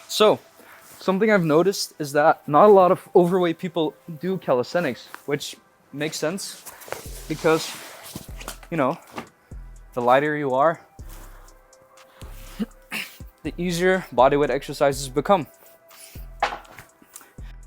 So, something I've noticed is that not a lot of overweight people do calisthenics, which makes sense because, you know, the lighter you are, the easier bodyweight exercises become.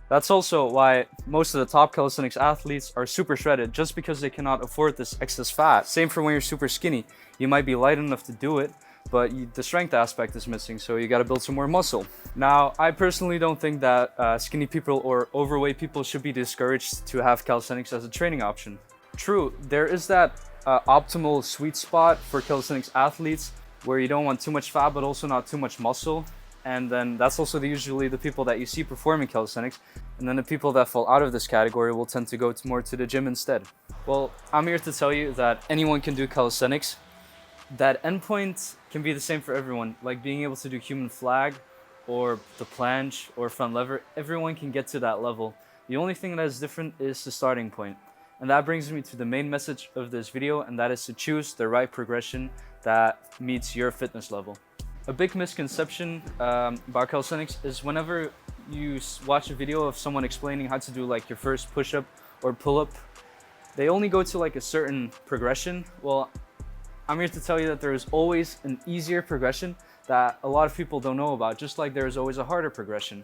That's also why most of the top calisthenics athletes are super shredded, just because they cannot afford this excess fat. Same for when you're super skinny. You might be light enough to do it, but the strength aspect is missing, so you gotta build some more muscle. Now, I personally don't think that skinny people or overweight people should be discouraged to have calisthenics as a training option. True, there is that optimal sweet spot for calisthenics athletes where you don't want too much fat, but also not too much muscle. And then that's also usually the people that you see performing calisthenics. And then the people that fall out of this category will tend to go more to the gym instead. Well, I'm here to tell you that anyone can do calisthenics. That endpoint can be the same for everyone, like being able to do human flag or the planche or front lever. Everyone can get to that level. The only thing that is different is the starting point. And that brings me to the main message of this video, and that is to choose the right progression that meets your fitness level. A big misconception about calisthenics is whenever you watch a video of someone explaining how to do like your first push-up or pull-up, they only go to like a certain progression. Well, I'm here to tell you that there is always an easier progression that a lot of people don't know about, just like there is always a harder progression.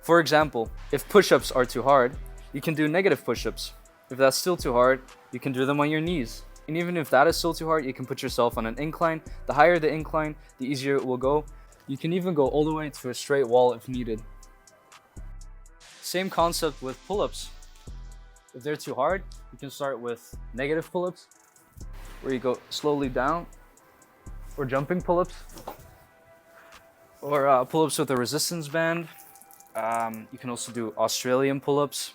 For example, if push-ups are too hard, you can do negative push-ups. If that's still too hard, you can do them on your knees. And even if that is still too hard, you can put yourself on an incline. The higher the incline, the easier it will go. You can even go all the way to a straight wall if needed. Same concept with pull-ups. If they're too hard, you can start with negative pull-ups, where you go slowly down, or jumping pull-ups, or pull-ups with a resistance band. You can also do Australian pull-ups.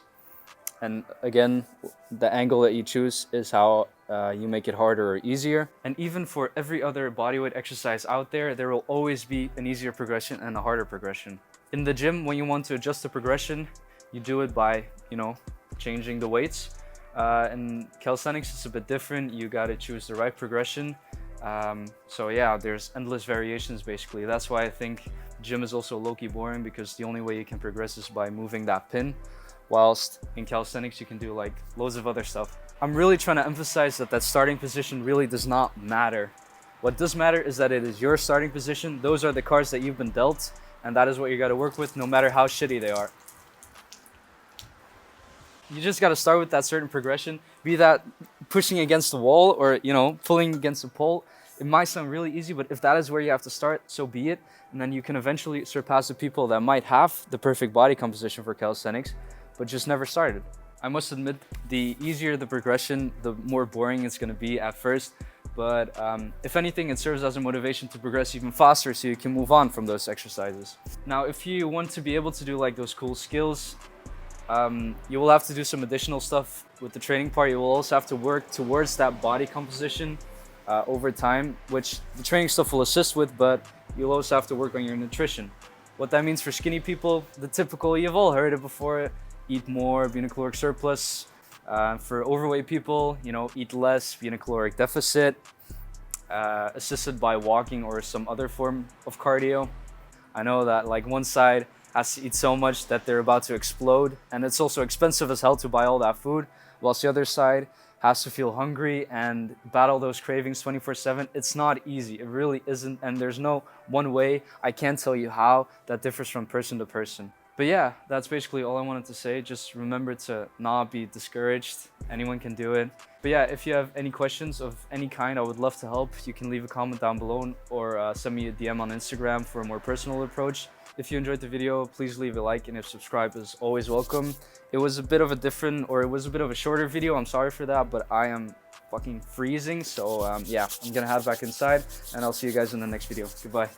And again, the angle that you choose is how you make it harder or easier. And even for every other bodyweight exercise out there, there will always be an easier progression and a harder progression. In the gym, when you want to adjust the progression, you do it by, changing the weights. In calisthenics, it's a bit different. You got to choose the right progression. So yeah, there's endless variations basically. That's why I think gym is also low-key boring, because the only way you can progress is by moving that pin. Whilst in calisthenics, you can do like loads of other stuff. I'm really trying to emphasize that starting position really does not matter. What does matter is that it is your starting position. Those are the cards that you've been dealt, and that is what you got to work with, no matter how shitty they are. You just got to start with that certain progression, be that pushing against the wall or, pulling against a pole. It might sound really easy, but if that is where you have to start, so be it. And then you can eventually surpass the people that might have the perfect body composition for calisthenics, but just never started. I must admit, the easier the progression, the more boring it's gonna be at first. But if anything, it serves as a motivation to progress even faster so you can move on from those exercises. Now, if you want to be able to do like those cool skills, you will have to do some additional stuff with the training part. You will also have to work towards that body composition over time, which the training stuff will assist with, but you'll also have to work on your nutrition. What that means for skinny people, the typical, you've all heard it before: eat more, be in a caloric surplus. For overweight people, eat less, be in a caloric deficit, assisted by walking or some other form of cardio. I know that like one side has to eat so much that they're about to explode, and it's also expensive as hell to buy all that food, whilst the other side has to feel hungry and battle those cravings 24/7. It's not easy, it really isn't, and there's no one way. I can't tell you how. That differs from person to person. But yeah, that's basically all I wanted to say. Just remember to not be discouraged. Anyone can do it. But yeah, if you have any questions of any kind, I would love to help. You can leave a comment down below or send me a DM on Instagram for a more personal approach. If you enjoyed the video, please leave a like, and if subscribe is always welcome. It was a bit of a shorter video. I'm sorry for that, but I am fucking freezing. So yeah, I'm gonna head back inside, and I'll see you guys in the next video. Goodbye.